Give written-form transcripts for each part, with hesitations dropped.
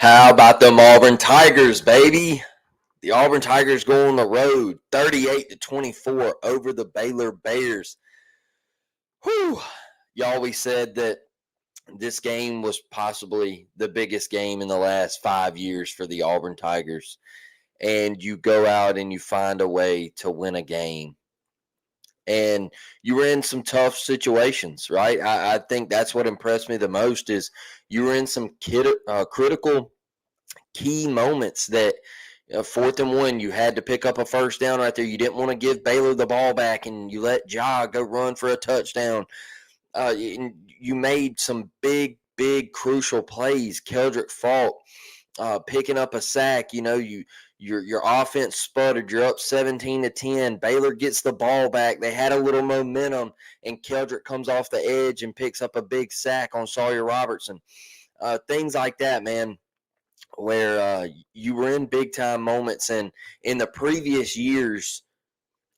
How about them Auburn Tigers, baby? The Auburn Tigers go on the road 38-24 over the Baylor Bears. Whew. Y'all, we said that this game was possibly the biggest game in the last 5 years for the Auburn Tigers. And you go out and you find a way to win a game. And you were in some tough situations, right? I think that's what impressed me the most is you were in some critical key moments that 4th and 1, you had to pick up a first down right there. You didn't want to give Baylor the ball back, and you let Ja go run for a touchdown. You made some big, crucial plays. Keldrick Fault picking up a sack. Your offense sputtered. You're up 17-10. Baylor gets the ball back. They had a little momentum, and Keldrick comes off the edge and picks up a big sack on Sawyer Robertson. Things like that, man, where you were in big-time moments. And in the previous years,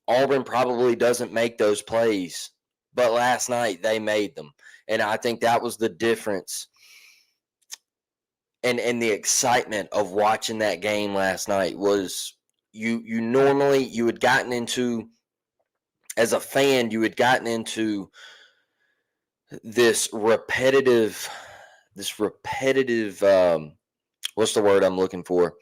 Auburn probably doesn't make those plays. But last night, they made them. And I think that was the difference. And the excitement of watching that game last night was you had gotten into, as a fan, you had gotten into this repetitive what's the word I'm looking for?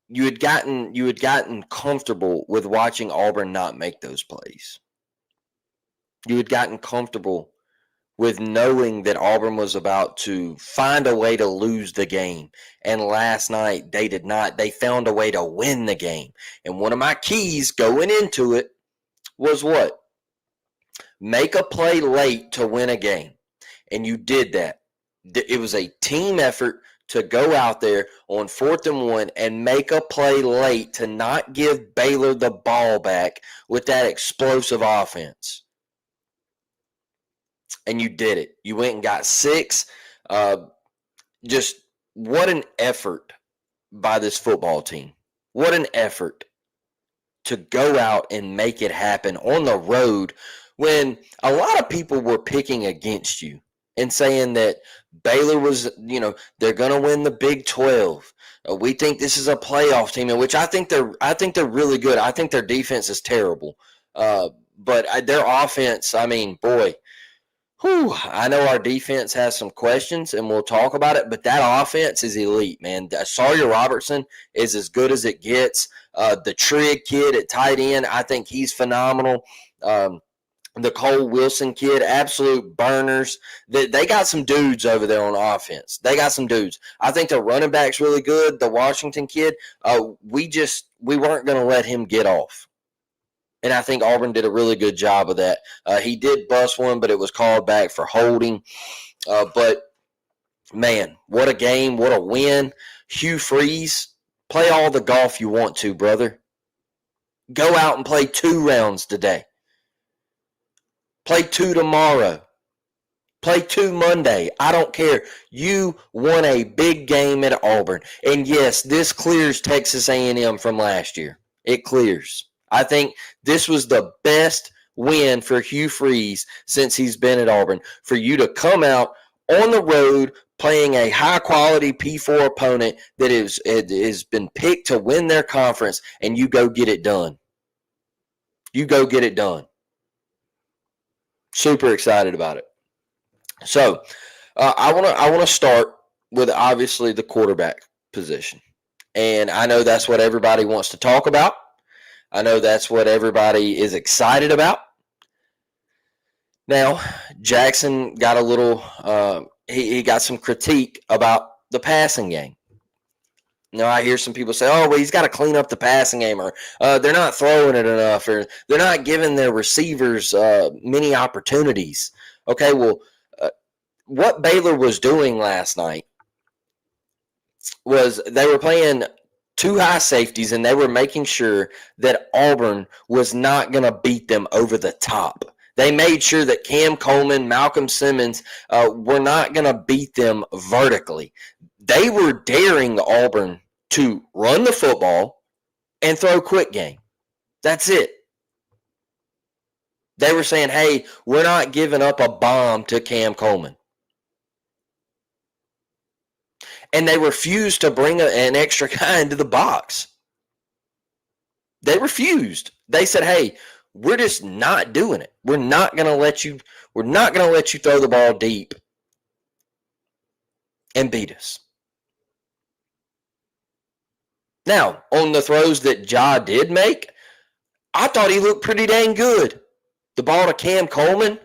You had gotten comfortable with watching Auburn not make those plays. You had gotten comfortable with knowing that Auburn was about to find a way to lose the game. And last night, they did not. They found a way to win the game. And one of my keys going into it was what? Make a play late to win a game. And you did that. It was a team effort to go out there on 4th-and-1 and make a play late to not give Baylor the ball back with that explosive offense. And you did it. You went and got 6. Just what an effort by this football team. What an effort to go out and make it happen on the road when a lot of people were picking against you and saying that Baylor was, they're going to win the Big 12. We think this is a playoff team, in which I think they're really good. I think their defense is terrible. But their offense, boy, I know our defense has some questions, and we'll talk about it, but that offense is elite, man. Sawyer Robertson is as good as it gets. The Trigg kid at tight end, I think he's phenomenal. The Cole Wilson kid, absolute burners. They got some dudes over there on offense. They got some dudes. I think the running back's really good. The Washington kid, we weren't going to let him get off. And I think Auburn did a really good job of that. He did bust one, but it was called back for holding. But, man, what a game, what a win. Hugh Freeze, play all the golf you want to, brother. Go out and play 2 rounds today. Play 2 tomorrow. Play 2 Monday. I don't care. You won a big game at Auburn. And, yes, this clears Texas A&M from last year. It clears. I think this was the best win for Hugh Freeze since he's been at Auburn. For you to come out on the road playing a high-quality P4 opponent that has been picked to win their conference, and you go get it done. You go get it done. Super excited about it. So I want to start with obviously the quarterback position. And I know that's what everybody wants to talk about. I know that's what everybody is excited about. Now, Jackson got a little he got some critique about the passing game. Now, I hear some people say, oh, well, he's got to clean up the passing game, or they're not throwing it enough, or they're not giving their receivers many opportunities. Okay, well, what Baylor was doing last night was they were playing 2 high safeties, and they were making sure that Auburn was not going to beat them over the top. They made sure that Cam Coleman, Malcolm Simmons were not going to beat them vertically. They were daring Auburn to run the football and throw quick game. That's it. They were saying, hey, we're not giving up a bomb to Cam Coleman. And they refused to bring an extra guy into the box. They refused. They said, hey, we're just not doing it. We're not going to let you throw the ball deep and beat us. Now, on the throws that Ja did make, I thought he looked pretty dang good. The ball to Cam Coleman,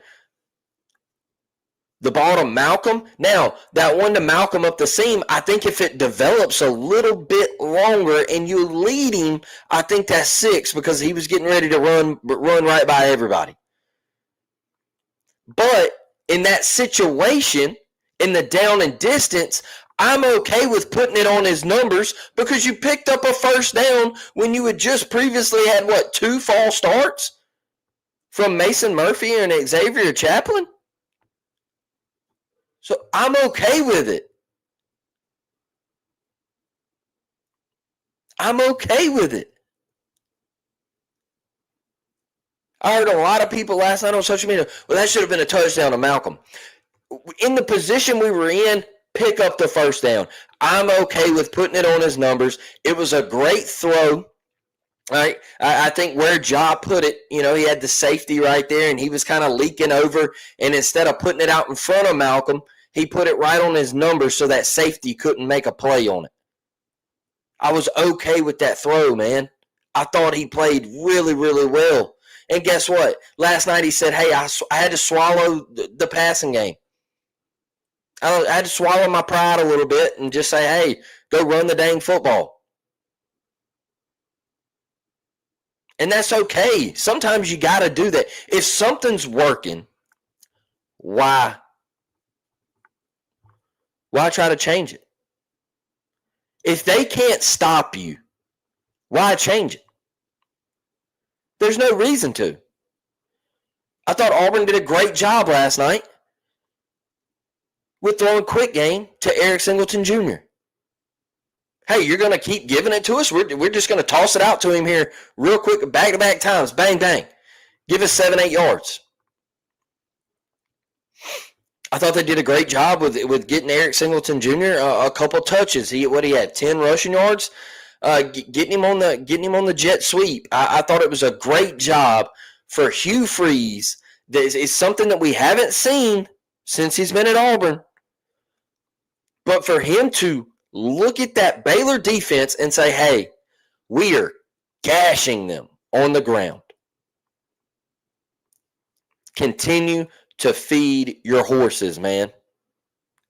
the ball to Malcolm. Now, that one to Malcolm up the seam, I think if it develops a little bit longer and you lead him, I think that's 6 because he was getting ready to run right by everybody. But in that situation, in the down and distance, I'm okay with putting it on his numbers because you picked up a first down when you had just previously had, 2 false starts from Mason Murphy and Xavier Chaplin? So I'm okay with it. I'm okay with it. I heard a lot of people last night on social media, well, that should have been a touchdown to Malcolm. In the position we were in, pick up the first down. I'm okay with putting it on his numbers. It was a great throw. Right, I think where Ja put it, he had the safety right there, and he was kind of leaking over. And instead of putting it out in front of Malcolm, he put it right on his numbers so that safety couldn't make a play on it. I was okay with that throw, man. I thought he played really, really well. And guess what? Last night he said, hey, I had to swallow the passing game. I had to swallow my pride a little bit and just say, hey, go run the dang football. And that's okay. Sometimes you got to do that. If something's working, why try to change it? If they can't stop you, why change it? There's no reason to. I thought Auburn did a great job last night with throwing quick game to Eric Singleton Jr. Hey, you're going to keep giving it to us? We're just going to toss it out to him here real quick, back-to-back times. Bang, bang. Give us 7-8 yards. I thought they did a great job with getting Eric Singleton Jr. A couple touches. He had 10 rushing yards, getting him on the jet sweep. I thought it was a great job for Hugh Freeze. That is something that we haven't seen since he's been at Auburn. But for him to look at that Baylor defense and say, hey, we are gashing them on the ground. Continue to feed your horses, man.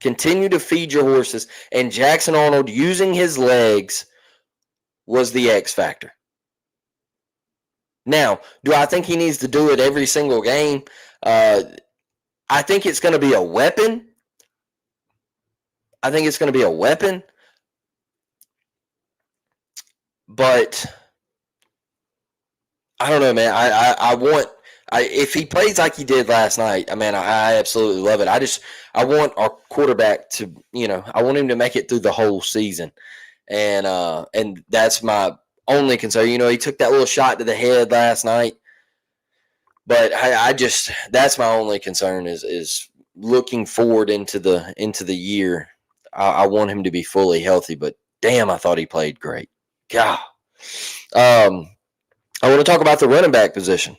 Continue to feed your horses. And Jackson Arnold using his legs was the X factor. Now, do I think he needs to do it every single game? I think it's going to be a weapon. But I don't know, man. If he plays like he did last night, I absolutely love it. I want our quarterback to, I want him to make it through the whole season. And that's my only concern. He took that little shot to the head last night. But that's my only concern is looking forward into the year. I want him to be fully healthy, but damn, I thought he played great. God. I want to talk about the running back position.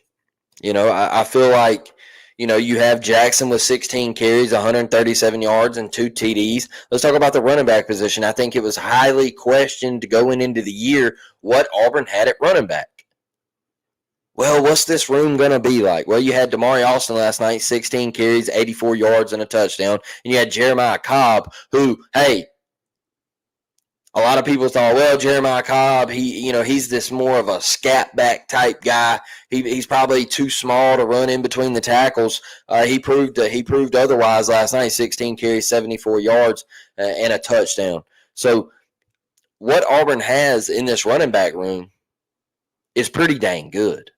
I feel like, you have Jackson with 16 carries, 137 yards, and 2 TDs. Let's talk about the running back position. I think it was highly questioned going into the year what Auburn had at running back. Well, what's this room going to be like? Well, you had Damari Alston last night, 16 carries, 84 yards, and a touchdown. And you had Jeremiah Cobb, who, hey, a lot of people thought, well, Jeremiah Cobb, he's this more of a scat back type guy. He's probably too small to run in between the tackles. He proved otherwise last night. 16 carries, 74 yards, and a touchdown. So what Auburn has in this running back room is pretty dang good.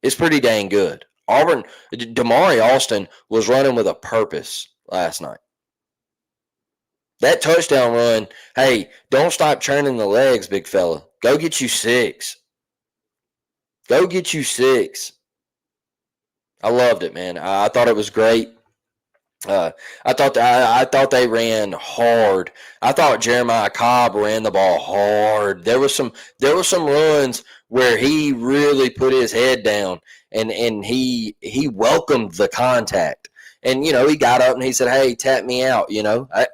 It's pretty dang good. Auburn, Damari Alston was running with a purpose last night. That touchdown run, hey, don't stop churning the legs, big fella. Go get you 6. Go get you 6. I loved it, man. I thought it was great. I thought they ran hard. I thought Jeremiah Cobb ran the ball hard. There were some runs where he really put his head down and he welcomed the contact. And he got up and he said, "Hey, tap me out."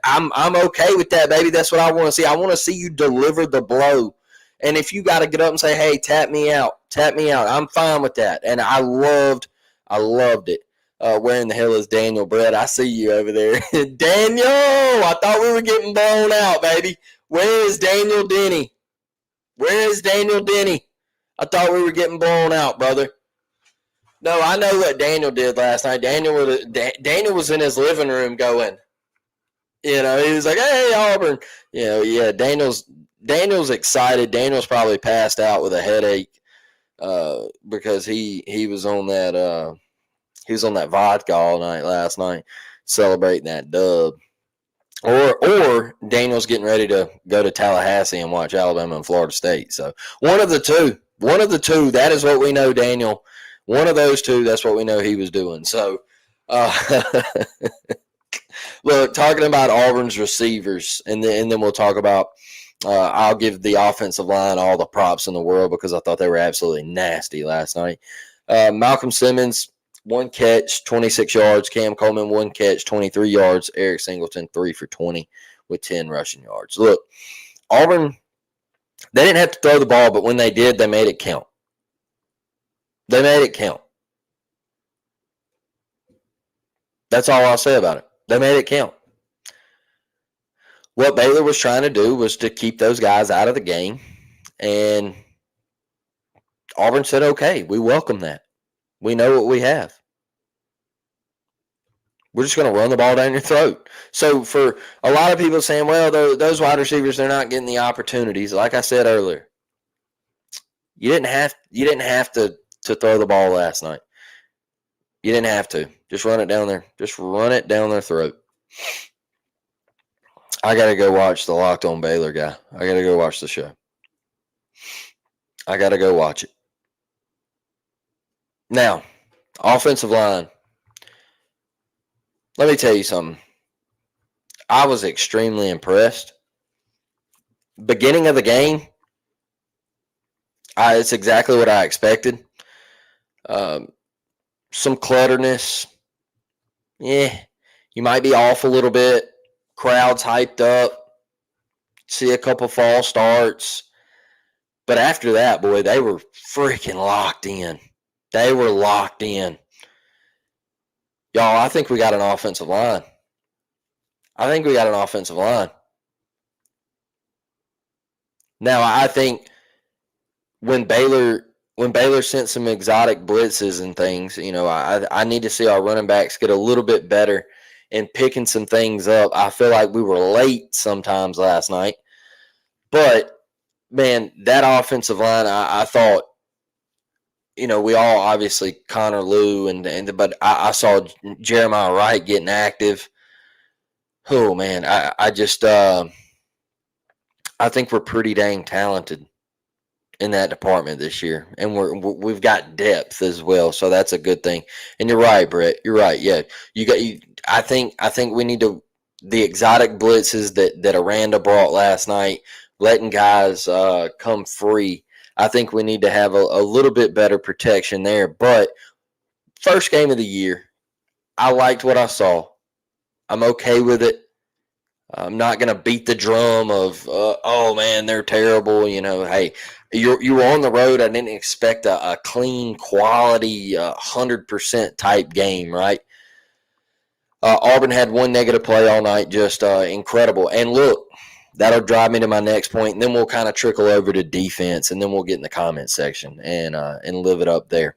I'm okay with that, baby. That's what I want to see. I want to see you deliver the blow. And if you got to get up and say, "Hey, tap me out," I'm fine with that. And I loved it. Where in the hell is Daniel Brett? I see you over there. Daniel, I thought we were getting blown out, baby. Where is Daniel Denny? I thought we were getting blown out, brother. No, I know what Daniel did last night. Daniel was in his living room going, he was like, "Hey, Auburn." Yeah, Daniel's excited. Daniel's probably passed out with a headache because he was on that he was on that vodka all night last night, celebrating that dub. Or Daniel's getting ready to go to Tallahassee and watch Alabama and Florida State. So one of the two. That is what we know, Daniel. One of those two. That's what we know he was doing. So, look, talking about Auburn's receivers, and then we'll talk about. I'll give the offensive line all the props in the world because I thought they were absolutely nasty last night. Malcolm Simmons, 1 catch, 26 yards. Cam Coleman, 1 catch, 23 yards. Eric Singleton, 3 for 20 with 10 rushing yards. Look, Auburn, they didn't have to throw the ball, but when they did, they made it count. That's all I'll say about it. They made it count. What Baylor was trying to do was to keep those guys out of the game, and Auburn said, "Okay, we welcome that. We know what we have. We're just going to run the ball down your throat." So for a lot of people saying, "Well, those wide receivers, they're not getting the opportunities," like I said earlier, you didn't have to throw the ball last night. You didn't have to. Just run it down there. Just run it down their throat. I got to go watch the Locked On Baylor guy. I got to go watch the show. I got to go watch it. Now, offensive line. Let me tell you something. I was extremely impressed. Beginning of the game, it's exactly what I expected. Some clutterness. Yeah, you might be off a little bit. Crowds hyped up. See a couple false starts. But after that, boy, they were freaking locked in. They were locked in. Y'all, I think we got an offensive line. Now, I think when Baylor sent some exotic blitzes and things, I need to see our running backs get a little bit better in picking some things up. I feel like we were late sometimes last night. But, man, that offensive line, I thought, we all obviously Connor Lew, but I saw Jeremiah Wright getting active. Oh, man, I just I think we're pretty dang talented in that department this year, and we've got depth as well, so that's a good thing. And you're right, Brett. You're right. Yeah, I think we need the exotic blitzes that Aranda brought last night, letting guys come free. I think we need to have a little bit better protection there. But first game of the year, I liked what I saw. I'm okay with it. I'm not going to beat the drum of, oh, man, they're terrible. Hey, you were on the road. I didn't expect a clean, quality, 100% type game, right? Auburn had 1 negative play all night, just incredible. And look, that'll drive me to my next point, and then we'll kind of trickle over to defense, and then we'll get in the comment section and live it up there.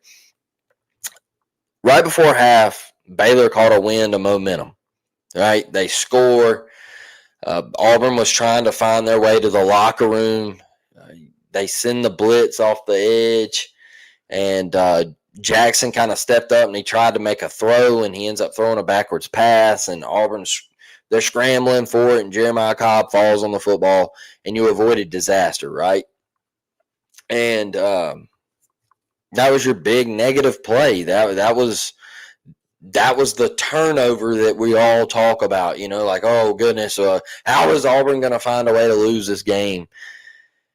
Right before half, Baylor caught a wind of momentum, right? They score. Auburn was trying to find their way to the locker room. They send the blitz off the edge, and Jackson kind of stepped up and he tried to make a throw, and he ends up throwing a backwards pass, and they're scrambling for it, and Jeremiah Cobb falls on the football, and you avoided disaster, right? And that was your big negative play. That was that was the turnover that we all talk about, like, oh, goodness, how is Auburn going to find a way to lose this game?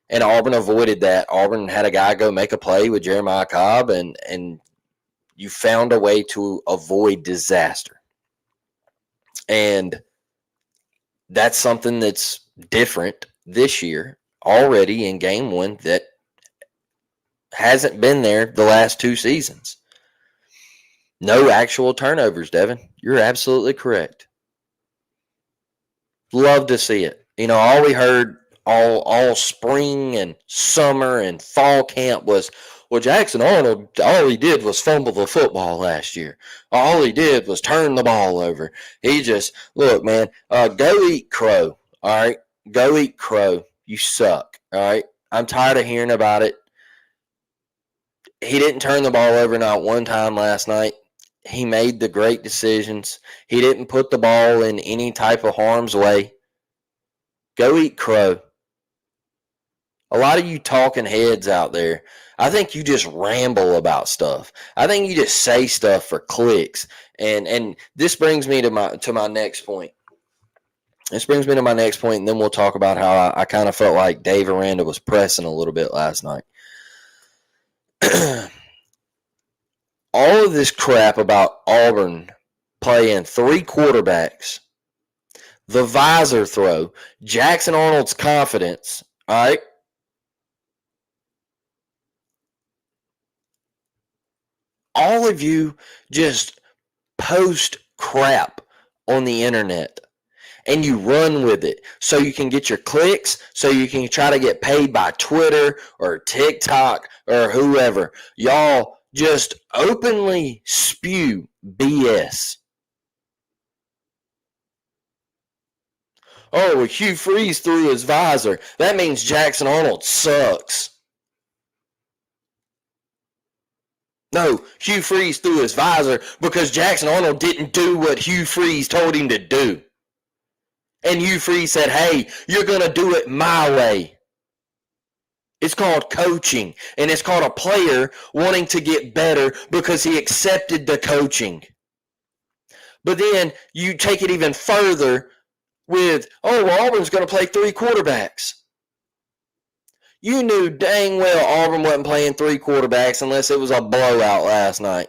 And Auburn avoided that. Auburn had a guy go make a play with Jeremiah Cobb, and you found a way to avoid disaster. And that's something that's different this year already in game one that hasn't been there the last two seasons. No actual turnovers, Devin. You're absolutely correct. Love to see it. All we heard all spring and summer and fall camp was, well, Jackson Arnold, all he did was fumble the football last year. All he did was turn the ball over. He just, look, man, go eat crow, all right? Go eat crow. You suck, all right? I'm tired of hearing about it. He didn't turn the ball over not one time last night. He made the great decisions. He didn't put the ball in any type of harm's way. Go eat crow. A lot of you talking heads out there, I think you just ramble about stuff. I think you just say stuff for clicks. And this brings me to my next point. This brings me to my next point, and then we'll talk about how I kind of felt like Dave Aranda was pressing a little bit last night. All of this crap about Auburn playing three quarterbacks, the visor throw, Jackson Arnold's confidence, all right? All of you just post crap on the internet and you run with it so you can get your clicks, so you can try to get paid by Twitter or TikTok or whoever. Y'all just openly spew BS. Oh, well, Hugh Freeze threw his visor. That means Jackson Arnold sucks. No, Hugh Freeze threw his visor because Jackson Arnold didn't do what Hugh Freeze told him to do. And Hugh Freeze said, hey, you're going to do it my way. It's called coaching, and it's called a player wanting to get better because he accepted the coaching. But then you take it even further with, oh, well, Auburn's going to play three quarterbacks. You knew dang well Auburn wasn't playing three quarterbacks unless it was a blowout last night.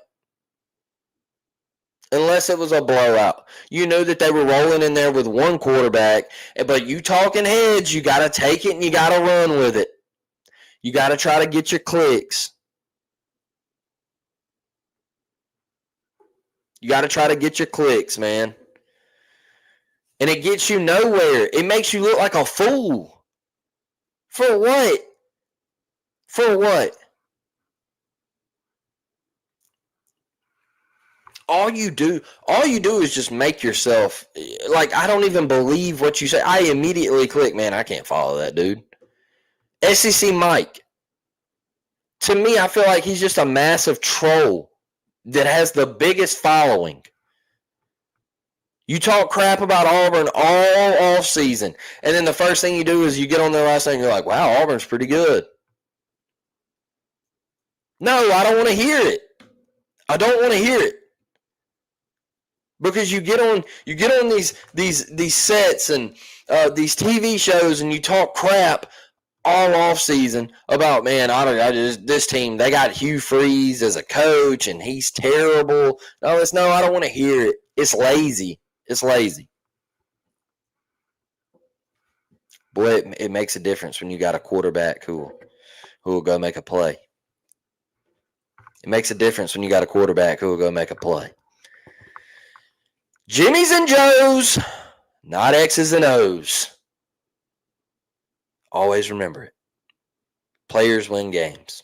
Unless it was a blowout. You knew that they were rolling in there with one quarterback, but you talking heads, you got to take it and you got to run with it. You got to try to get your clicks. You got to try to get your clicks, man. And it gets you nowhere. It makes you look like a fool. For what? For what? All you do is just make yourself, like, I don't even believe what you say. I immediately click, man, I can't follow that dude. SEC Mike. To me, I feel like he's just a massive troll that has the biggest following. You talk crap about Auburn all off season, and then the first thing you do is you get on there last night and you're like, wow, Auburn's pretty good. No, I don't want to hear it. I don't want to hear it. Because you get on these sets and these TV shows and you talk crap all off season about, man, this team, they got Hugh Freeze as a coach and he's terrible. No, I don't want to hear it. It's lazy. It's lazy. Boy, it makes a difference when you got a quarterback who will go make a play. It makes a difference when you got a quarterback who will go make a play. Jimmys and Joes, not X's and O's. Always remember it. Players win games.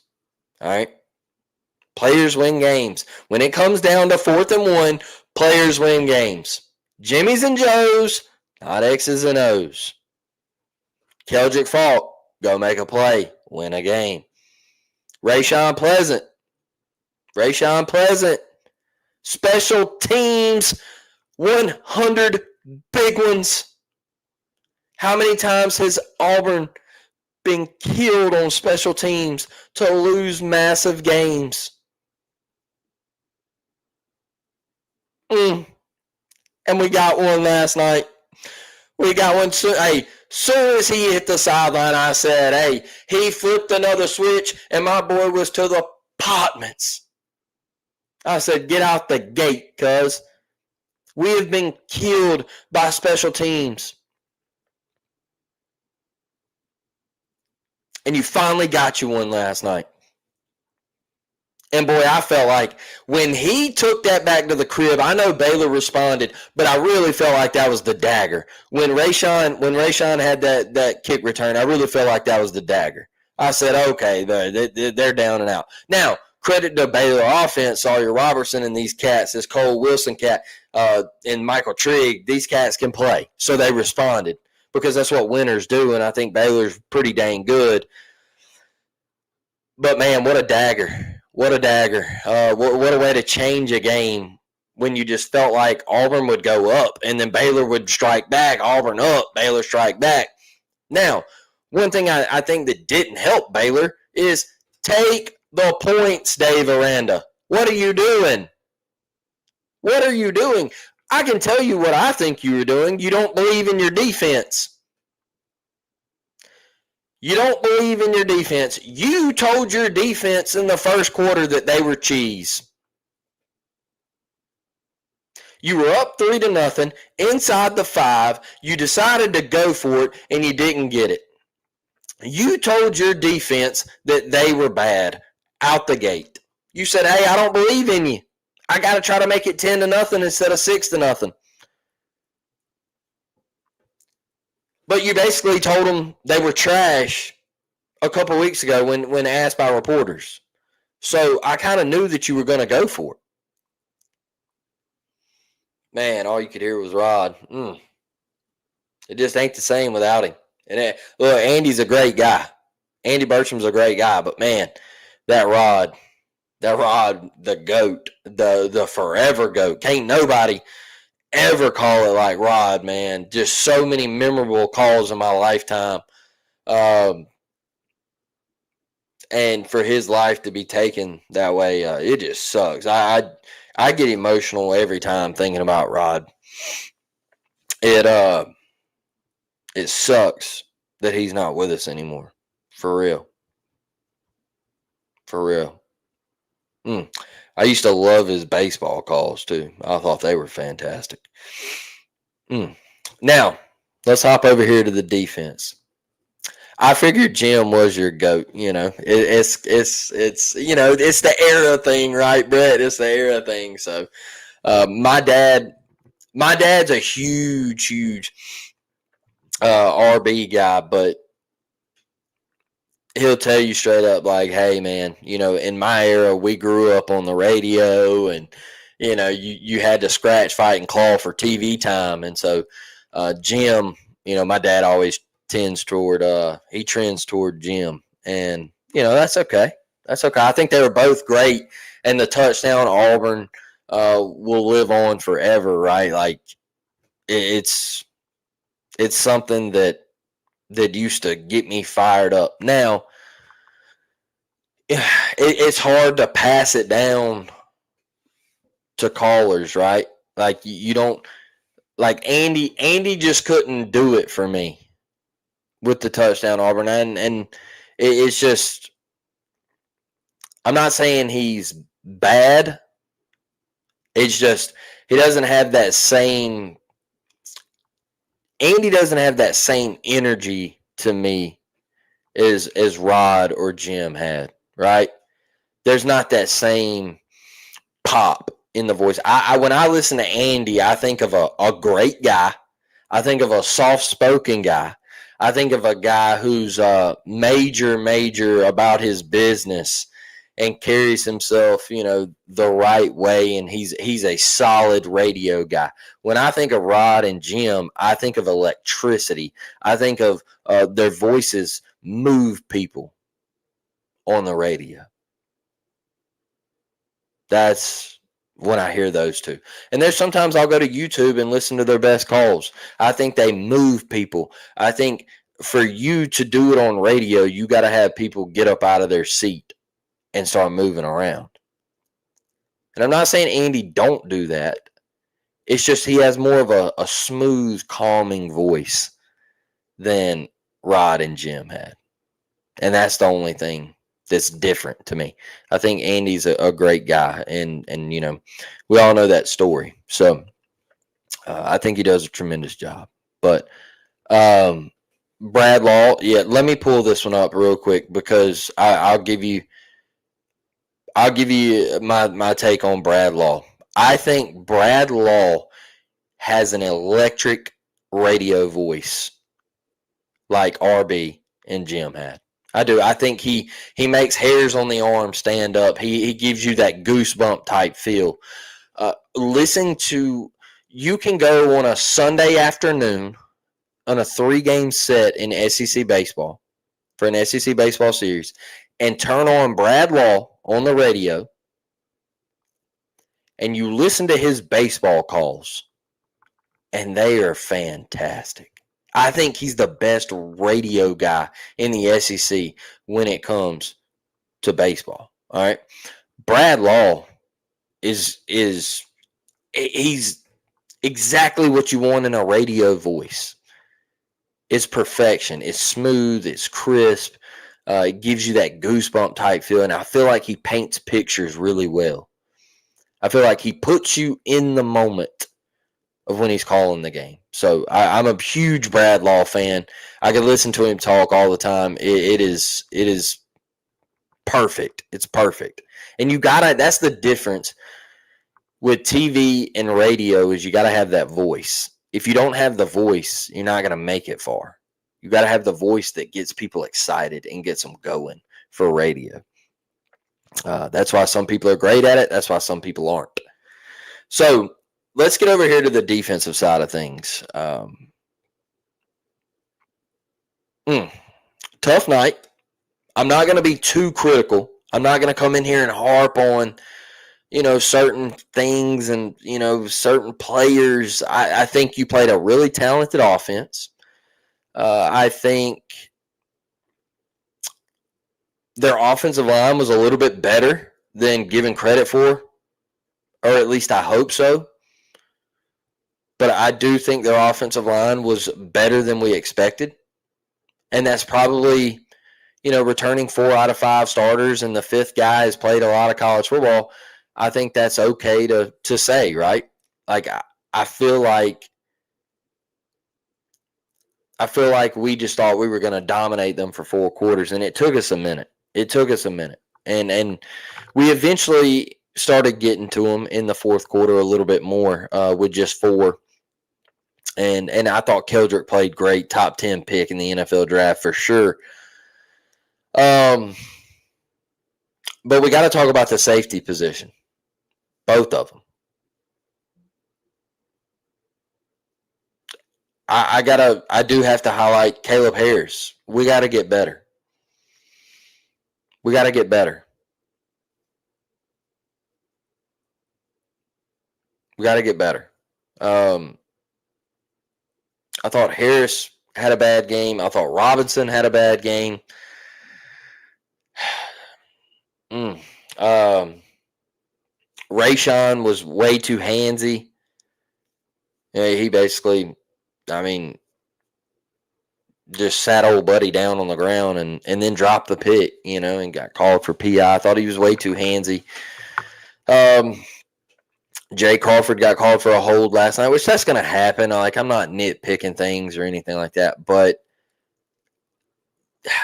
All right? Players win games. When it comes down to 4th and 1, players win games. Jimmys and Joes, not X's and O's. Keldrick Falk, go make a play, win a game. Rayshon Pleasant. Special teams, 100 big ones. How many times has Auburn been killed on special teams to lose massive games? And we got one last night. We got one. Hey, soon as he hit the sideline, I said, hey, he flipped another switch, and my boy was to the apartments. I said, get out the gate, cuz we have been killed by special teams. And you finally got you one last night. And boy, I felt like when he took that back to the crib, I know Baylor responded, but I really felt like that was the dagger. When Rayshawn had that kick return, I really felt like that was the dagger. I said, okay, they're down and out. Now, credit to Baylor offense, Sawyer Robertson and these cats, this Cole Wilson cat, and Michael Trigg, these cats can play. So they responded because that's what winners do, and I think Baylor's pretty dang good. But, man, what a dagger. What a dagger. What a way to change a game when you just felt like Auburn would go up and then Baylor would strike back, Auburn up, Baylor strike back. Now, one thing I think that didn't help Baylor is take the points, Dave Aranda. What are you doing? What are you doing? I can tell you what I think you were doing. You don't believe in your defense. You don't believe in your defense. You told your defense in the first quarter that they were cheese. You were up 3-0 inside the 5. You decided to go for it, and you didn't get it. You told your defense that they were bad out the gate. You said, hey, I don't believe in you. I got to try to make it 10-0 instead of 6-0. But you basically told them they were trash a couple weeks ago when asked by reporters. So I kind of knew that you were going to go for it. Man, all you could hear was Rod. It just ain't the same without him. And look, Andy's a great guy. Andy Bertram's a great guy. But, man, that Rod, the GOAT, the forever GOAT. Can't nobody ever call it like Rod, man. Just so many memorable calls in my lifetime. And for his life to be taken that way, it just sucks. I get emotional every time thinking about Rod. It sucks that he's not with us anymore. For real. For real. I used to love his baseball calls, too. I thought they were fantastic. Now, let's hop over here to the defense. I figured Jim was your GOAT. You know, it's you know, it's the era thing, right, Brett? It's the era thing. So, my dad's a huge RB guy, but he'll tell you straight up, like, hey, man, you know, in my era, we grew up on the radio, and you know, you had to scratch, fight, and claw for TV time, and so Jim, you know, my dad always trends toward Jim, and you know, that's okay. That's okay. I think they were both great, and the touchdown Auburn will live on forever, right? Like it's something that used to get me fired up. Now it's hard to pass it down to callers, right? Like you don't, like Andy just couldn't do it for me with the touchdown Auburn, and it's just, I'm not saying he's bad. It's just he doesn't have that same. Andy doesn't have that same energy to me as Rod or Jim had, right? There's not that same pop in the voice. When I listen to Andy, I think of a great guy. I think of a soft-spoken guy. I think of a guy who's major about his business and carries himself, you know, the right way, and he's a solid radio guy. When I think of Rod and Jim, I think of electricity. I think of their voices move people on the radio. That's when I hear those two. And there's sometimes I'll go to YouTube and listen to their best calls. I think they move people. I think for you to do it on radio, you got to have people get up out of their seat and start moving around. And I'm not saying Andy don't do that. It's just he has more of a smooth, calming voice than Rod and Jim had. And that's the only thing that's different to me. I think Andy's a great guy, and we all know that story. So I think he does a tremendous job. But Brad Law, yeah, let me pull this one up real quick because I'll give you my take on Brad Law. I think Brad Law has an electric radio voice like RB and Jim had. I do. I think he makes hairs on the arm stand up. He gives you that goosebump type feel. Listen to, you can go on a Sunday afternoon on a 3-game set in SEC baseball for an SEC baseball series and turn on Brad Law on the radio and you listen to his baseball calls and they are fantastic. I think he's the best radio guy in the SEC when it comes to baseball. All right. Brad Law is he's exactly what you want in a radio voice. It's perfection. It's smooth. It's crisp. It gives you that goosebump type feeling. I feel like he paints pictures really well. I feel like he puts you in the moment of when he's calling the game. So I'm a huge Brad Law fan. I can listen to him talk all the time. It is perfect. It's perfect. And that's the difference with TV and radio is you got to have that voice. If you don't have the voice, you're not going to make it far. You got to have the voice that gets people excited and gets them going for radio. That's why some people are great at it. That's why some people aren't. So let's get over here to the defensive side of things. Tough night. I'm not going to be too critical. I'm not going to come in here and harp on, certain things and, certain players. I think you played a really talented offense. I think their offensive line was a little bit better than given credit for, or at least I hope so. But I do think their offensive line was better than we expected. And that's probably, returning 4 out of 5 starters and the 5th guy has played a lot of college football. I think that's okay to say, right? Like, I feel like we just thought we were going to dominate them for 4 quarters, and it took us a minute. And we eventually started getting to them in the 4th quarter a little bit more with just 4. And I thought Keldrick played great, top 10 pick in the NFL draft for sure. But we got to talk about the safety position, both of them. I do have to highlight Caleb Harris. We got to get better. We got to get better. I thought Harris had a bad game. I thought Robinson had a bad game. Rayshawn was way too handsy. He basically, just sat old buddy down on the ground and then dropped the pick, and got called for PI. I thought he was way too handsy. Jay Crawford got called for a hold last night, which that's going to happen. Like, I'm not nitpicking things or anything like that, but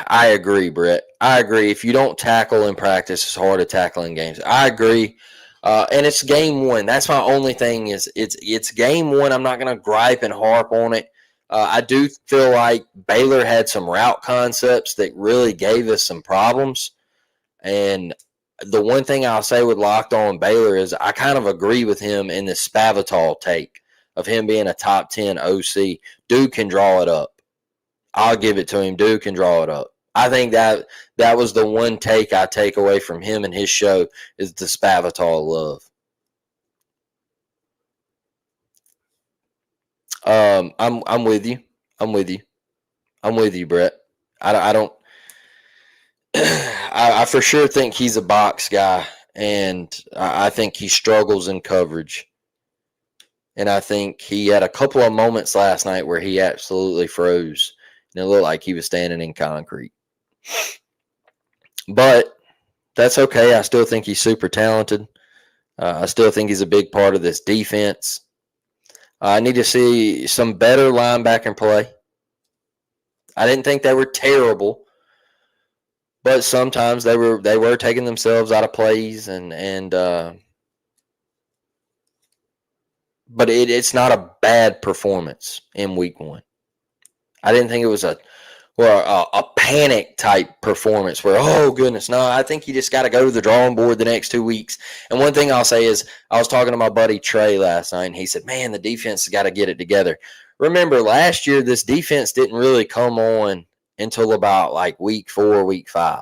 I agree, Brett. I agree. If you don't tackle in practice, it's hard to tackle in games. I agree. And it's game 1. That's my only thing is it's game 1. I'm not going to gripe and harp on it. I do feel like Baylor had some route concepts that really gave us some problems. And the one thing I'll say with Locked On Baylor is I kind of agree with him in the Spavital take of him being a top 10 OC. Dude can draw it up. I'll give it to him. Dude can draw it up. I think that was the one take I take away from him and his show is the Spavital love. I'm with you. I'm with you, Brett. I don't. I for sure think he's a box guy, and I think he struggles in coverage. And I think he had a couple of moments last night where he absolutely froze. And it looked like he was standing in concrete. But that's okay. I still think he's super talented. I still think he's a big part of this defense. I need to see some better linebacker play. I didn't think they were terrible, but sometimes they were taking themselves out of plays but it's not a bad performance in week 1. I didn't think it was a panic type performance where, oh goodness, no, I think you just got to go to the drawing board the next 2 weeks. And one thing I'll say is I was talking to my buddy Trey last night, and he said, man, the defense has got to get it together. Remember, last year, this defense didn't really come on until about like week 4, week 5.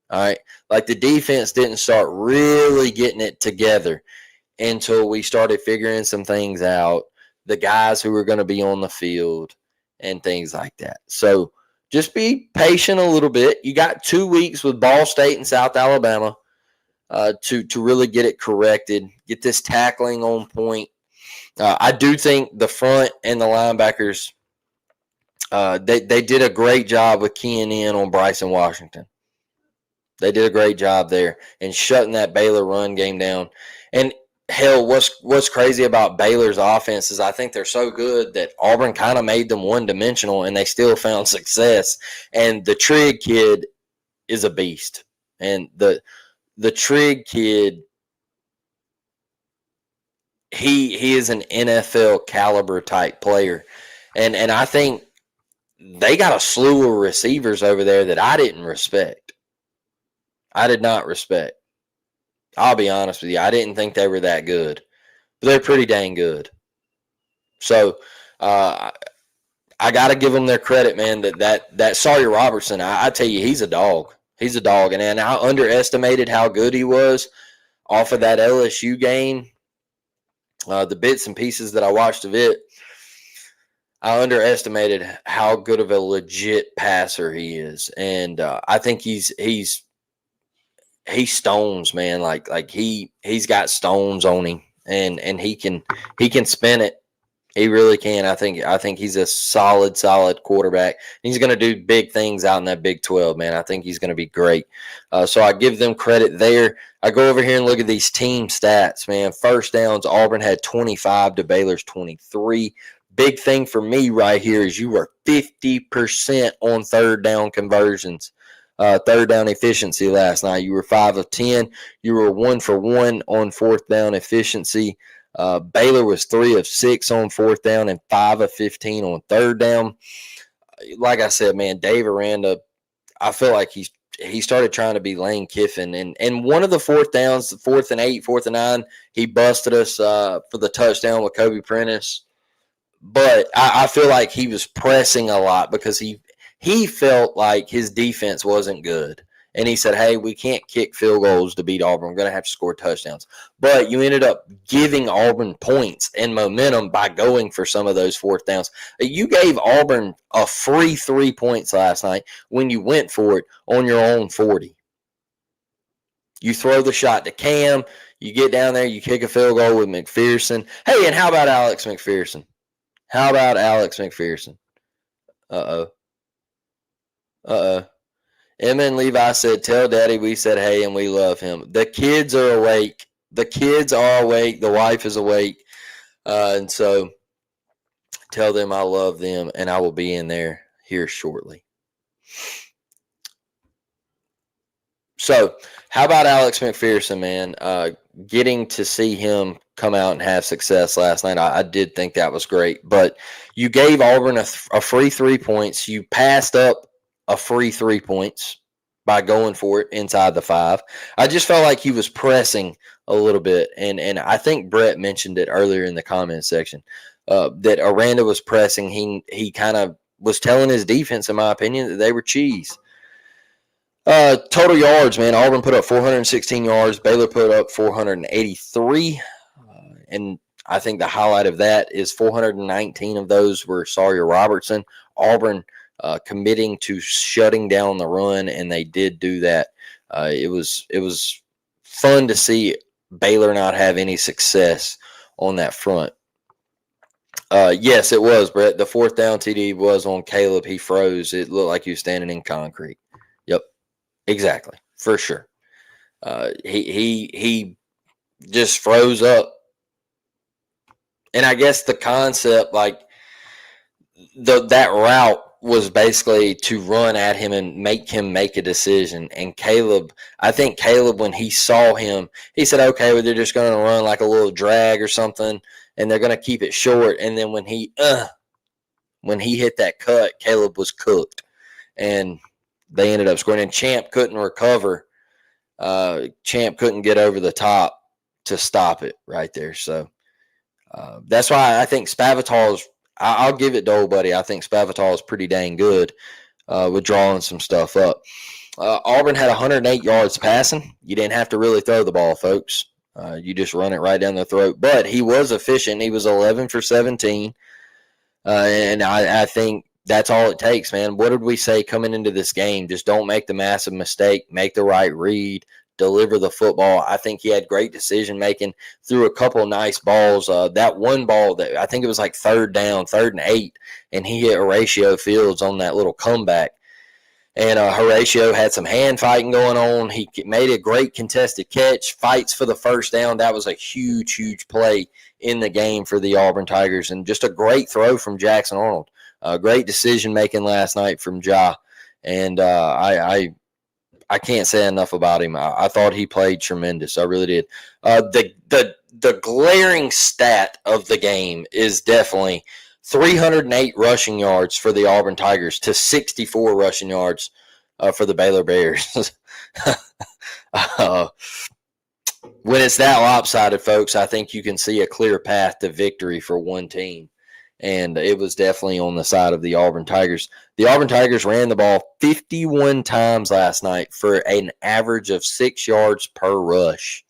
All right. Like the defense didn't start really getting it together until we started figuring some things out, the guys who were going to be on the field and things like that. So just be patient a little bit. You got 2 weeks with Ball State and South Alabama to really get it corrected, get this tackling on point. I do think the front and the linebackers, they did a great job with keying in on Bryson Washington. They did a great job there and shutting that Baylor run game down. And hell, what's crazy about Baylor's offense is I think they're so good that Auburn kind of made them one-dimensional, and they still found success. And the Trigg kid is a beast. And the Trigg kid, he is an NFL caliber type player. And I think they got a slew of receivers over there that I didn't respect. I did not respect. I'll be honest with you. I didn't think they were that good, but they're pretty dang good. So I got to give them their credit, man. That Sawyer Robertson, I tell you, he's a dog. He's a dog, and I underestimated how good he was off of that LSU game. The bits and pieces that I watched of it, I underestimated how good of a legit passer he is, and I think he stones, man. Like he's got stones on him, and he can spin it. He really can. I think he's a solid quarterback. He's going to do big things out in that Big 12, man. I think he's going to be great. So I give them credit there. I go over here and look at these team stats, man. First downs, Auburn had 25 to Baylor's 23. Big thing for me right here is you were 50% on third down conversions. Third down efficiency last night. You were 5 of 10. You were 1 for 1 on fourth down efficiency. Baylor was 3 of 6 on fourth down and 5 of 15 on third down. Like I said, man, Dave Aranda, I feel like he started trying to be Lane Kiffin. And one of the fourth downs, 4th and 8, 4th and 9, he busted us for the touchdown with Kobe Prentice. But I feel like he was pressing a lot because he felt like his defense wasn't good. And he said, hey, we can't kick field goals to beat Auburn. We're going to have to score touchdowns. But you ended up giving Auburn points and momentum by going for some of those fourth downs. You gave Auburn a free 3 points last night when you went for it on your own 40. You throw the shot to Cam. You get down there. You kick a field goal with McPherson. Hey, and how about Alex McPherson? Uh-oh. Emma and Levi said, tell Daddy we said hey and we love him. The kids are awake. The wife is awake. And so tell them I love them, and I will be in there here shortly. So how about Alex McPherson, man? Getting to see him come out and have success last night, I did think that was great. But you gave Auburn a free 3 points. You passed up a free 3 points by going for it inside the 5. I just felt like he was pressing a little bit. And I think Brett mentioned it earlier in the comment section that Aranda was pressing. He kind of was telling his defense, in my opinion, that they were cheese. Total yards, man. Auburn put up 416 yards. Baylor put up 483. And I think the highlight of that is 419 of those were Sawyer Robertson. Auburn committing to shutting down the run, and they did do that. It was fun to see Baylor not have any success on that front. Yes, it was, Brett. The fourth down TD was on Caleb. He froze. It looked like he was standing in concrete. Yep, exactly, for sure. He just froze up, and I guess the concept, like that route was basically to run at him and make him make a decision. And Caleb, I think Caleb, when he saw him, he said, "Okay, well, they're just going to run like a little drag or something, and they're going to keep it short." And then when he hit that cut, Caleb was cooked, and they ended up scoring. And Champ couldn't recover. Champ couldn't get over the top to stop it right there. So that's why I think Spavital's. I'll give it to old buddy. I think Spavital is pretty dang good with drawing some stuff up. Auburn had 108 yards passing. You didn't have to really throw the ball, folks. You just run it right down the throat. But he was efficient. He was 11 for 17. And I think that's all it takes, man. What did we say coming into this game? Just don't make the massive mistake. Make the right read. Deliver the football. I think he had great decision making. Threw a couple nice balls. That one ball that I think it was like third and 8, and he hit Horatio Fields on that little comeback. And Horatio had some hand fighting going on. He made a great contested catch, fights for the first down. That was a huge, huge play in the game for the Auburn Tigers, and just a great throw from Jackson Arnold. Great decision making last night from Ja, and I can't say enough about him. I thought he played tremendous. I really did. The glaring stat of the game is definitely 308 rushing yards for the Auburn Tigers to 64 rushing yards for the Baylor Bears. When it's that lopsided, folks, I think you can see a clear path to victory for one team. And it was definitely on the side of the Auburn Tigers. The Auburn Tigers ran the ball 51 times last night for an average of 6 yards per rush.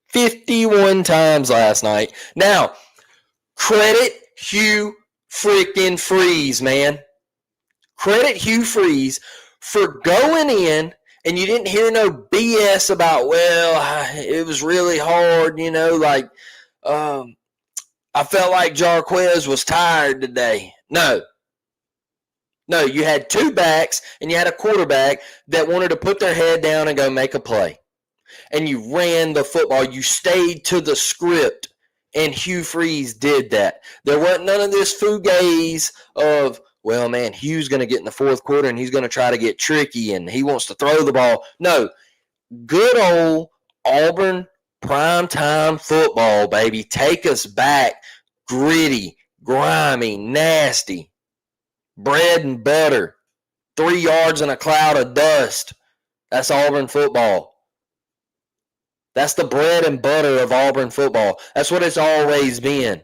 51 times last night. Now, credit Hugh freaking Freeze, man. Credit Hugh Freeze for going in, and you didn't hear no BS about, well, it was really hard, like I felt like Jarquez was tired today. No, you had two backs, and you had a quarterback that wanted to put their head down and go make a play. And you ran the football. You stayed to the script. And Hugh Freeze did that. There wasn't none of this fugaze of, well, man, Hugh's going to get in the fourth quarter and he's going to try to get tricky and he wants to throw the ball. No, good old Auburn primetime football, baby. Take us back. Gritty, grimy, nasty. Bread and butter. 3 yards in a cloud of dust. That's Auburn football. That's the bread and butter of Auburn football. That's what it's always been.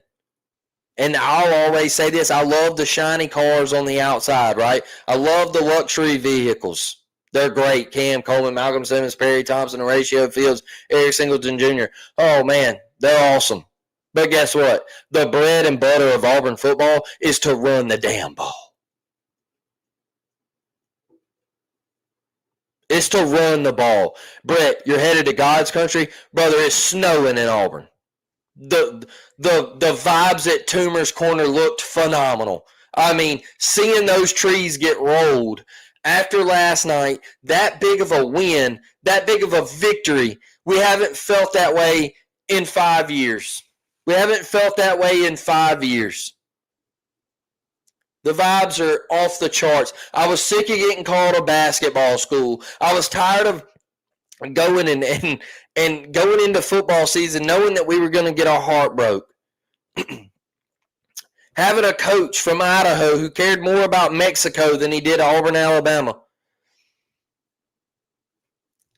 And I'll always say this. I love the shiny cars on the outside, right? I love the luxury vehicles. They're great. Cam Coleman, Malcolm Simmons, Perry Thompson, Horatio Fields, Eric Singleton Jr. Oh, man, they're awesome. But guess what? The bread and butter of Auburn football is to run the damn ball. It's to run the ball. Brett, you're headed to God's country. Brother, it's snowing in Auburn. The vibes at Toomer's Corner looked phenomenal. I mean, seeing those trees get rolled after last night, that big of a win, that big of a victory, we haven't felt that way in 5 years. We haven't felt that way in 5 years. The vibes are off the charts. I was sick of getting called a basketball school. I was tired of going and going into football season knowing that we were going to get our heart broke. Having a coach from Idaho who cared more about Mexico than he did Auburn, Alabama.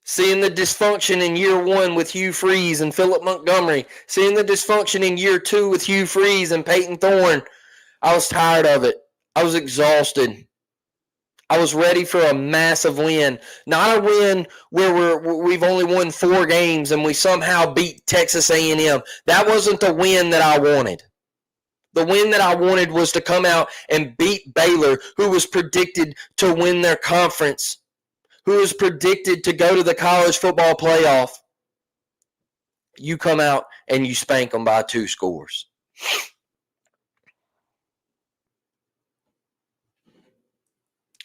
Seeing the dysfunction in year 1 with Hugh Freeze and Philip Montgomery. Seeing the dysfunction in year 2 with Hugh Freeze and Peyton Thorne. I was tired of it. I was exhausted. I was ready for a massive win. Not a win where we've only won 4 games and we somehow beat Texas A&M. That wasn't the win that I wanted. The win that I wanted was to come out and beat Baylor, who was predicted to win their conference, who was predicted to go to the college football playoff. You come out and you spank them by 2 scores.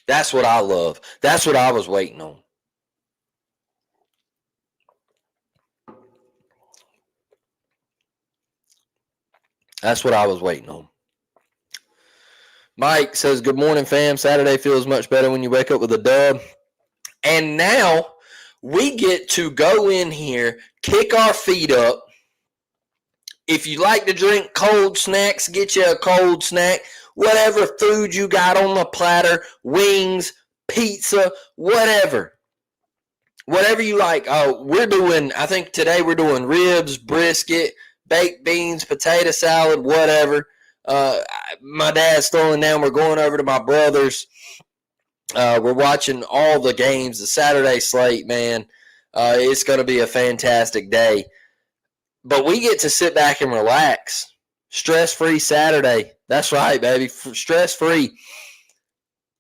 That's what I love. That's what I was waiting on. That's what I was waiting on. Mike says, good morning, fam. Saturday feels much better when you wake up with a dub. And now we get to go in here, kick our feet up. If you like to drink cold snacks, get you a cold snack. Whatever food you got on the platter, wings, pizza, whatever. Whatever you like. I think today we're doing ribs, brisket, baked beans, potato salad, whatever. My dad's throwing down. We're going over to my brother's. We're watching all the games, the Saturday slate, man. It's going to be a fantastic day. But we get to sit back and relax. Stress-free Saturday. That's right, baby. Stress-free.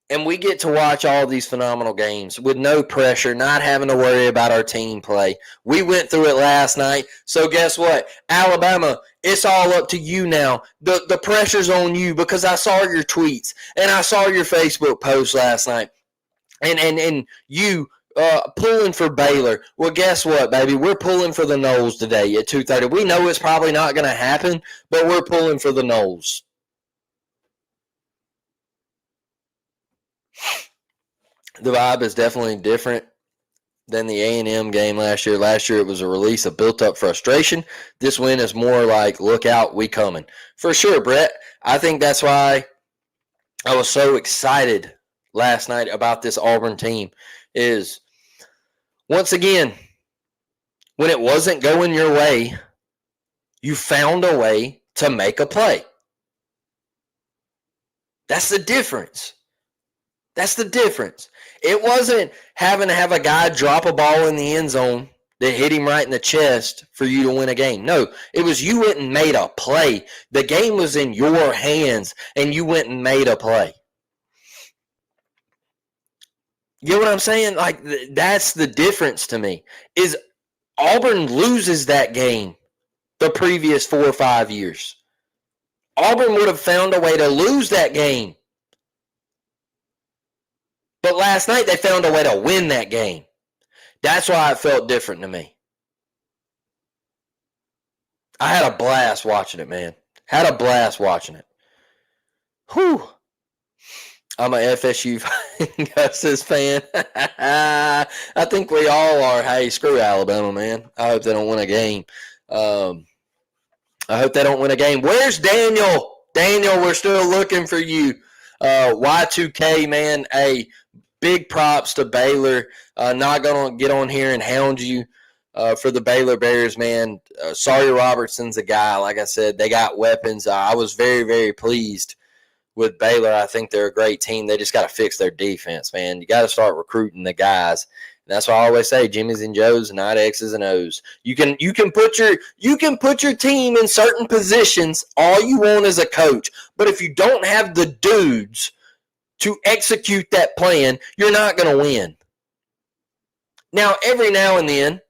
And we get to watch all these phenomenal games with no pressure, not having to worry about our team play. We went through it last night. So guess what? Alabama, it's all up to you now. The pressure's on you because I saw your tweets and I saw your Facebook post last night. And you pulling for Baylor. Well, guess what, baby? We're pulling for the Noles today at 2:30. We know it's probably not going to happen, but we're pulling for the Noles. The vibe is definitely different than the A&M game last year. Last year it was a release of built-up frustration. This win is more like, look out, we coming. For sure, Brett. I think that's why I was so excited last night about this Auburn team is, once again, when it wasn't going your way, you found a way to make a play. That's the difference. That's the difference. It wasn't having to have a guy drop a ball in the end zone that hit him right in the chest for you to win a game. No, it was you went and made a play. The game was in your hands, and you went and made a play. You know what I'm saying? Like, that's the difference to me, is Auburn loses that game the previous 4 or 5 years. Auburn would have found a way to lose that game. But last night they found a way to win that game. That's why it felt different to me. I had a blast watching it, man. Had a blast watching it. Whew. I'm a FSU Gus's fan. I think we all are. Hey, screw Alabama, man. I hope they don't win a game. Where's Daniel? Daniel, we're still looking for you. Y2K, man. Hey, big props to Baylor. Not going to get on here and hound you for the Baylor Bears, man. Sawyer Robertson's a guy. Like I said, they got weapons. I was very, very pleased with Baylor. I think they're a great team. They just got to fix their defense, man. You got to start recruiting the guys. And that's why I always say Jimmys and Joes, not X's and O's. You can put your team in certain positions all you want as a coach, but if you don't have the dudes to execute that plan, you're not going to win. Now, every now and then,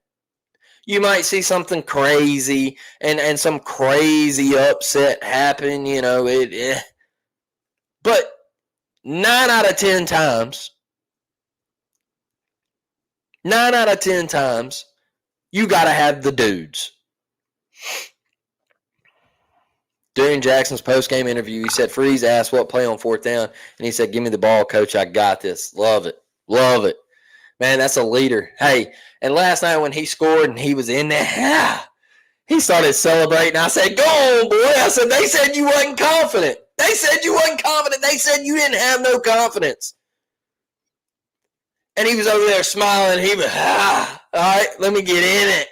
you might see something crazy and some crazy upset happen, but 9 out of 10 times, you got to have the dudes. During Jackson's postgame interview, he said, Freeze asked what play on 4th down, and he said, give me the ball, coach. I got this. Love it. Love it. Man, that's a leader. Hey, and last night when he scored and he was in there, he started celebrating. I said, go on, boy. I said, they said you wasn't confident. They said you wasn't confident. They said you didn't have no confidence. And he was over there smiling. He was, all right, let me get in it.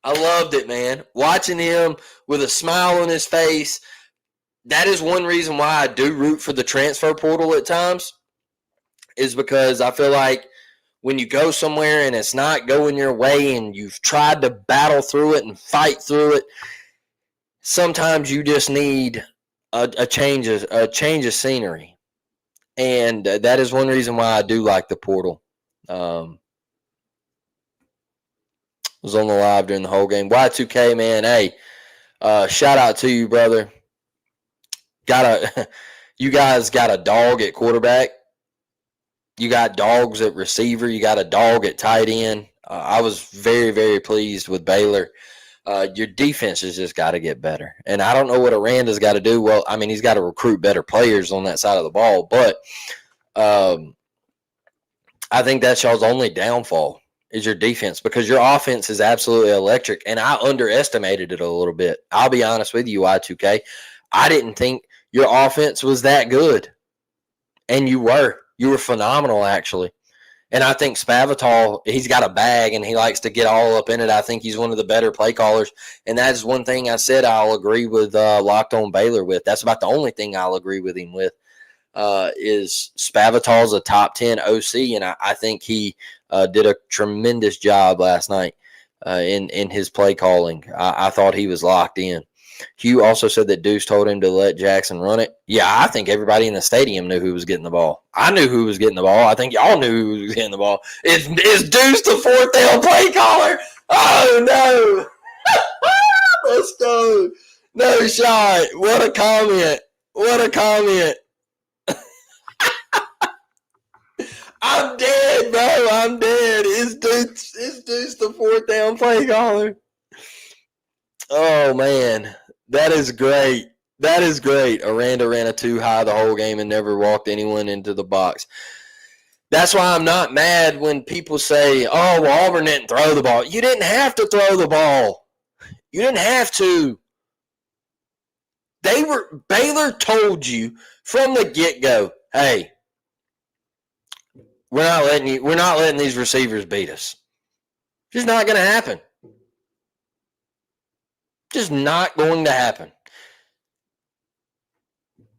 I loved it, man. Watching him with a smile on his face. That is one reason why I do root for the transfer portal at times, is because I feel like when you go somewhere and it's not going your way and you've tried to battle through it and fight through it, sometimes you just need a change of scenery. And that is one reason why I do like the portal. Let's was on the live during the whole game. Y2K, man, hey, shout out to you, brother. You guys got a dog at quarterback. You got dogs at receiver. You got a dog at tight end. I was very, very pleased with Baylor. Your defense has just got to get better. And I don't know what Aranda's got to do. Well, I mean, he's got to recruit better players on that side of the ball. But I think that's y'all's only downfall is your defense, because your offense is absolutely electric. And I underestimated it a little bit. I'll be honest with you, Y2K. I didn't think your offense was that good. And you were. You were phenomenal, actually. And I think Spavital, he's got a bag, and he likes to get all up in it. I think he's one of the better play callers. And that is one thing I said I'll agree with Locked On Baylor with. That's about the only thing I'll agree with him with is Spavital's a top 10 OC, and I think he did a tremendous job last night in his play calling. I thought he was locked in. Hugh also said that Deuce told him to let Jackson run it. Yeah, I think everybody in the stadium knew who was getting the ball. I knew who was getting the ball. I think y'all knew who was getting the ball. Is Deuce the fourth down play caller? Oh, no. Let's go. No shot. What a comment. What a comment. I'm dead, bro. I'm dead. Is Deuce the fourth down play caller? Oh, man. That is great. That is great. Aranda ran a too high the whole game and never walked anyone into the box. That's why I'm not mad when people say, oh, well, Auburn didn't throw the ball. You didn't have to throw the ball. You didn't have to. Baylor told you from the get-go, hey, we're not letting these receivers beat us. Just not going to happen. Just not going to happen.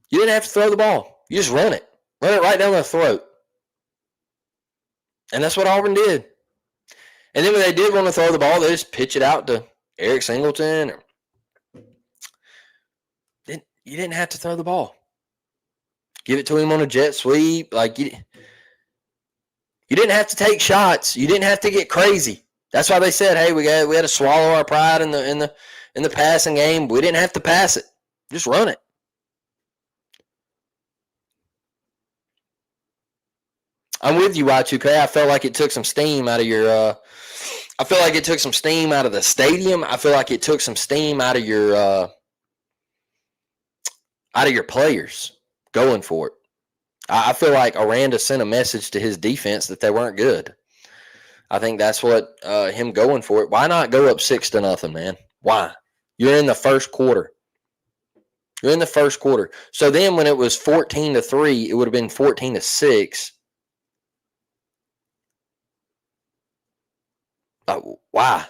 You didn't have to throw the ball. You just run it. Run it right down their throat. And that's what Auburn did. And then when they did want to throw the ball, they just pitch it out to Eric Singleton. You didn't have to throw the ball. Give it to him on a jet sweep. Like you didn't have to take shots. You didn't have to get crazy. That's why they said, hey, we had to swallow our pride in the passing game. We didn't have to pass it. Just run it. I'm with you, Y2K. I felt like it took some steam out of your I feel like it took some steam out of the stadium. I feel like it took some steam out of your players going for it. I feel like Aranda sent a message to his defense that they weren't good. I think that's what him going for it. Why not go up 6-0, man? Why? You're in the first quarter. You're in the first quarter. So then when it was 14-3, it would have been 14-6. Why?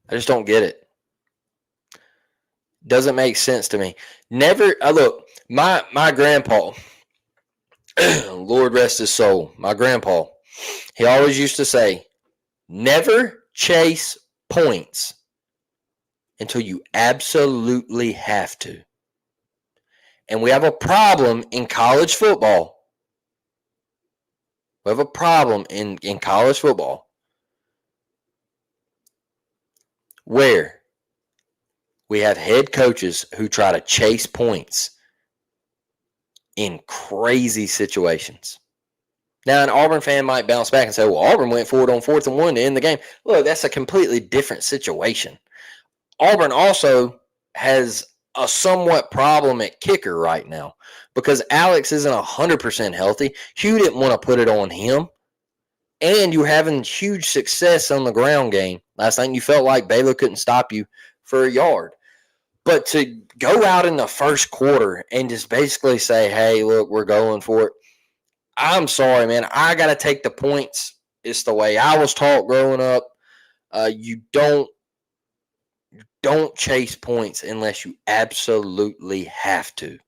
I just don't get it. Doesn't make sense to me. Never. Look, my grandpa, Lord rest his soul, my grandpa, he always used to say, never chase points until you absolutely have to. And we have a problem in college football. We have a problem in college football where we have head coaches who try to chase points in crazy situations. Now, an Auburn fan might bounce back and say, well, Auburn went for it on 4th and 1 to end the game. Look, that's a completely different situation. Auburn also has a somewhat problem at kicker right now because Alex isn't 100% healthy. Hugh didn't want to put it on him. And you're having huge success on the ground game. Last night you felt like Baylor couldn't stop you for a yard. But to go out in the first quarter and just basically say, hey, look, we're going for it. I'm sorry, man. I got to take the points. It's the way I was taught growing up. You don't chase points unless you absolutely have to.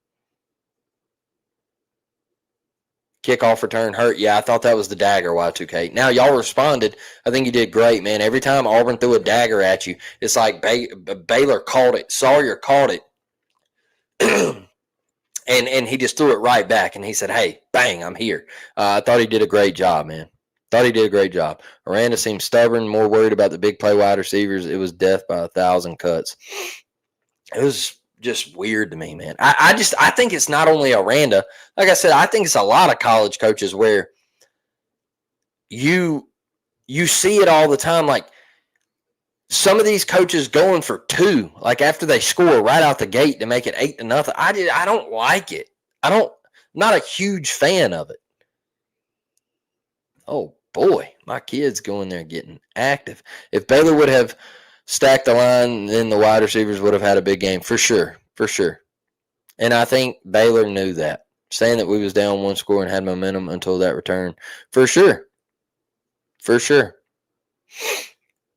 Kickoff return hurt. Yeah, I thought that was the dagger, Y2K. Now, y'all responded. I think you did great, man. Every time Auburn threw a dagger at you, it's like Baylor caught it. Sawyer caught it. and he just threw it right back, and he said, hey, bang, I'm here. I thought he did a great job, man. Thought he did a great job. Aranda seemed stubborn, more worried about the big play wide receivers. It was death by 1,000 cuts. It was just weird to me, man. I think it's not only Aranda. Like I said, I think it's a lot of college coaches where you see it all the time. Like some of these coaches going for 2, like after they score right out the gate to make it 8-0. I don't like it. Not a huge fan of it. Oh boy, my kid's going there getting active. If Baylor would have stacked the line, then the wide receivers would have had a big game for sure. And I think Baylor knew that. Saying that we was down 1 score and had momentum until that return, for sure.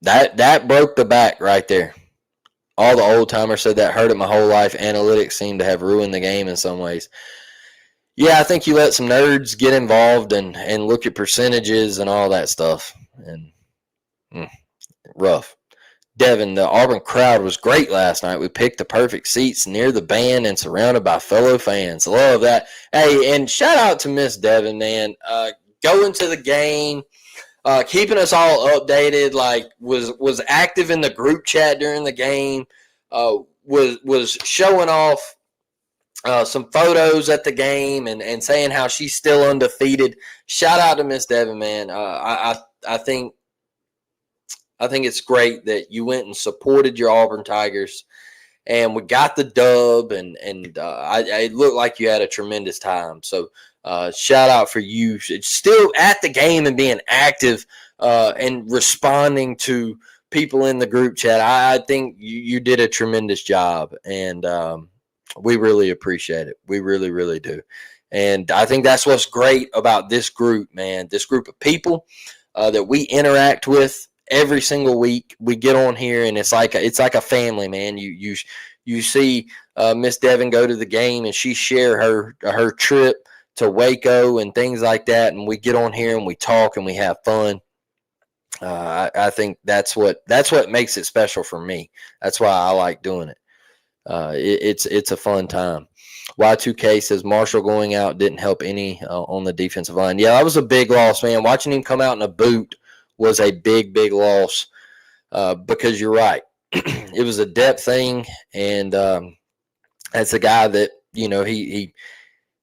That broke the back right there. All the old timers said that hurt it my whole life. Analytics seem to have ruined the game in some ways. Yeah, I think you let some nerds get involved and look at percentages and all that stuff. And rough. Devin, the Auburn crowd was great last night. We picked the perfect seats near the band and surrounded by fellow fans. Love that. Hey, and shout out to Miss Devin, man. Going to the game, keeping us all updated, like was active in the group chat during the game, was showing off some photos at the game and saying how she's still undefeated. Shout out to Miss Devin, man. I think it's great that you went and supported your Auburn Tigers, and we got the dub, and it looked like you had a tremendous time. So shout out for you. Still at the game and being active and responding to people in the group chat. I think you did a tremendous job, and we really appreciate it. We really, really do. And I think that's what's great about this group, man. This group of people that we interact with every single week. We get on here, and it's like a family, man. You see Miss Devin go to the game, and she share her trip to Waco and things like that, and we get on here and we talk and we have fun. I think that's what makes it special for me. That's why I like doing it. It's a fun time. Y2K says Marshall going out didn't help any on the defensive line. Yeah, that was a big loss, man. Watching him come out in a boot was a big, big loss because you're right. It was a depth thing, and that's a guy that,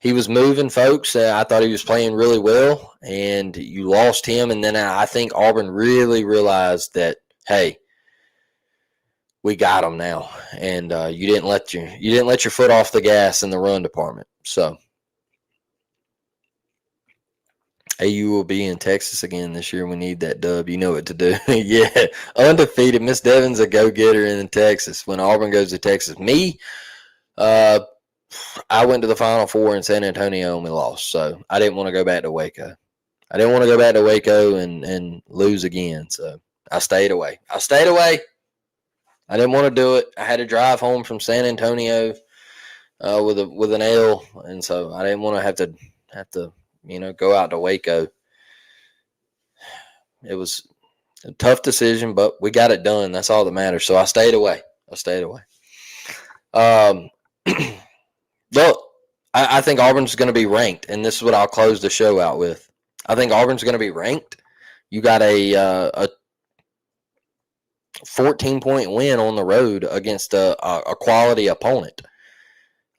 he was moving folks. I thought he was playing really well, and you lost him. And then I think Auburn really realized that, hey, we got him now, and you didn't let your foot off the gas in the run department. So AU will be in Texas again this year. We need that dub. You know what to do. Yeah, undefeated. Miss Devin's a go-getter in Texas. When Auburn goes to Texas, me, I went to the Final Four in San Antonio and we lost. So I didn't want to go back to Waco. I didn't want to go back to Waco and lose again. So I stayed away. I didn't want to do it. I had to drive home from San Antonio with an L, and so I didn't want to have to go out to Waco. It was a tough decision, but we got it done. That's all that matters. So I stayed away. Look, I think Auburn's going to be ranked, and this is what I'll close the show out with. I think Auburn's going to be ranked. You got a 14-point win on the road against a quality opponent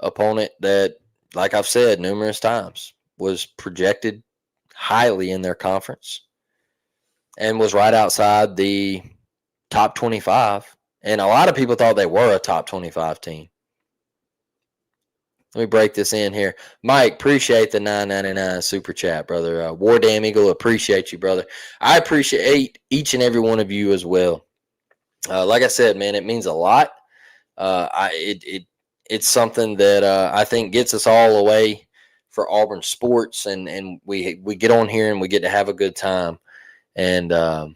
that, like I've said numerous times, was projected highly in their conference and was right outside the top 25. And a lot of people thought they were a top 25 team. Let me break this in here. Mike, appreciate the $9.99 super chat, brother. War Damn Eagle, appreciate you, brother. I appreciate each and every one of you as well. Like I said, man, it means a lot. It's something that I think gets us all away for Auburn sports, and we get on here and we get to have a good time. And hold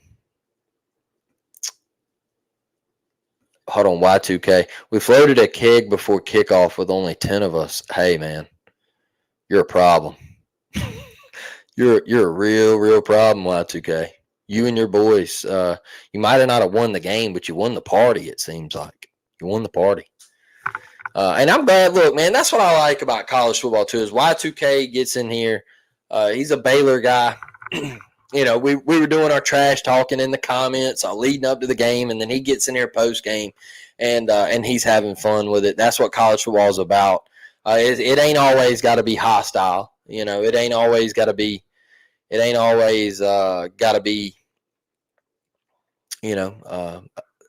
on, Y2K. We floated a keg before kickoff with only 10 of us. Hey, man, you're a problem. You're a real problem, Y2K. You and your boys, you might have not won the game, but you won the party, it seems like. You won the party. And I'm glad. Look, man, that's what I like about college football, too, is Y2K gets in here. He's a Baylor guy. we were doing our trash talking in the comments leading up to the game, and then he gets in here post game, and he's having fun with it. That's what college football is about. It ain't always got to be hostile. It ain't always got to be. It ain't always got to be.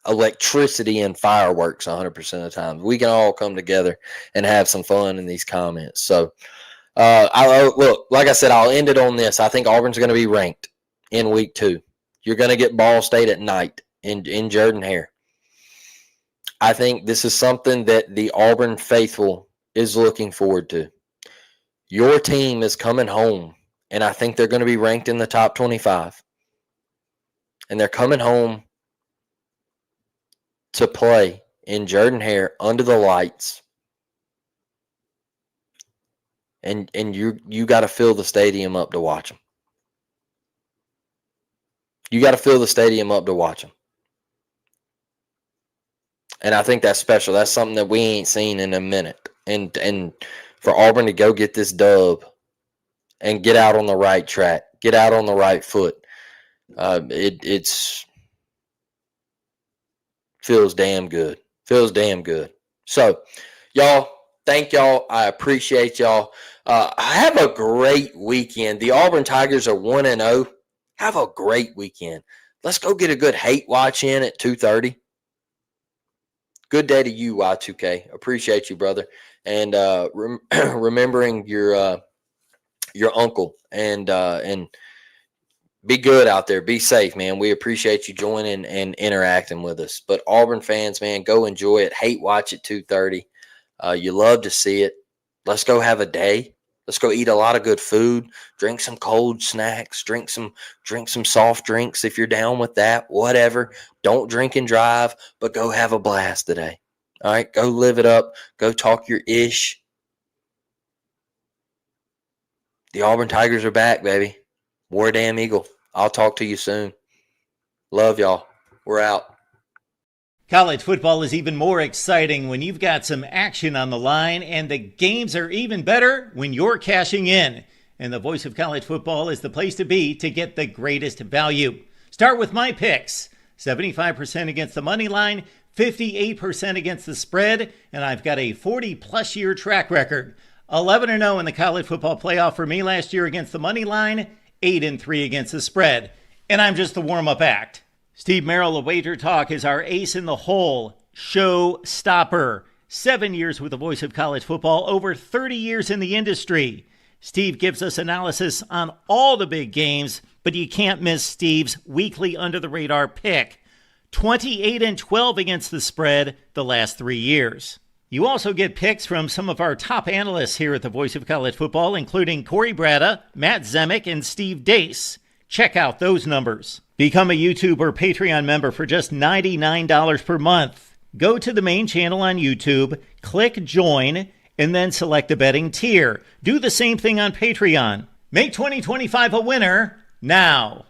Electricity and fireworks 100% of the time. We can all come together and have some fun in these comments. So, look, like I said, I'll end it on this. I think Auburn's going to be ranked in week 2. You're going to get Ball State at night in Jordan-Hare. I think this is something that the Auburn faithful is looking forward to. Your team is coming home, and I think they're going to be ranked in the top 25. And they're coming home to play in Jordan-Hare under the lights. And you got to fill the stadium up to watch them. You got to fill the stadium up to watch them. And I think that's special. That's something that we ain't seen in a minute. And for Auburn to go get this dub and get out on the right track, get out on the right foot, it's feels damn good. Feels damn good. So, y'all, thank y'all. I appreciate y'all. Have a great weekend. The Auburn Tigers are 1-0. Have a great weekend. Let's go get a good hate watch in at 2:30. Good day to you, Y2K. Appreciate you, brother. And remembering your uncle and be good out there. Be safe, man. We appreciate you joining and interacting with us. But Auburn fans, man, go enjoy it. Hate watch at 2:30. You love to see it. Let's go have a day. Let's go eat a lot of good food. Drink some cold snacks. Drink some soft drinks if you're down with that. Whatever. Don't drink and drive, but go have a blast today. All right, go live it up. Go talk your ish. The Auburn Tigers are back, baby. War Damn Eagle. I'll talk to you soon. Love y'all. We're out. College football is even more exciting when you've got some action on the line, and the games are even better when you're cashing in. And the Voice of College Football is the place to be to get the greatest value. Start with my picks. 75% against the money line, 58% against the spread, and I've got a 40-plus year track record. 11-0 in the college football playoff for me last year against the money line, 8-3 against the spread. And I'm just the warm-up act. Steve Merrill of Wager Talk is our ace in the hole, show stopper. 7 years with the Voice of College Football, over 30 years in the industry. Steve gives us analysis on all the big games, but you can't miss Steve's weekly under-the-radar pick. 28-12 against the spread the last 3 years. You also get picks from some of our top analysts here at the Voice of College Football, including Corey Bratta, Matt Zemek, and Steve Dace. Check out those numbers. Become a YouTube or Patreon member for just $99 per month. Go to the main channel on YouTube, click join, and then select the betting tier. Do the same thing on Patreon. Make 2025 a winner now.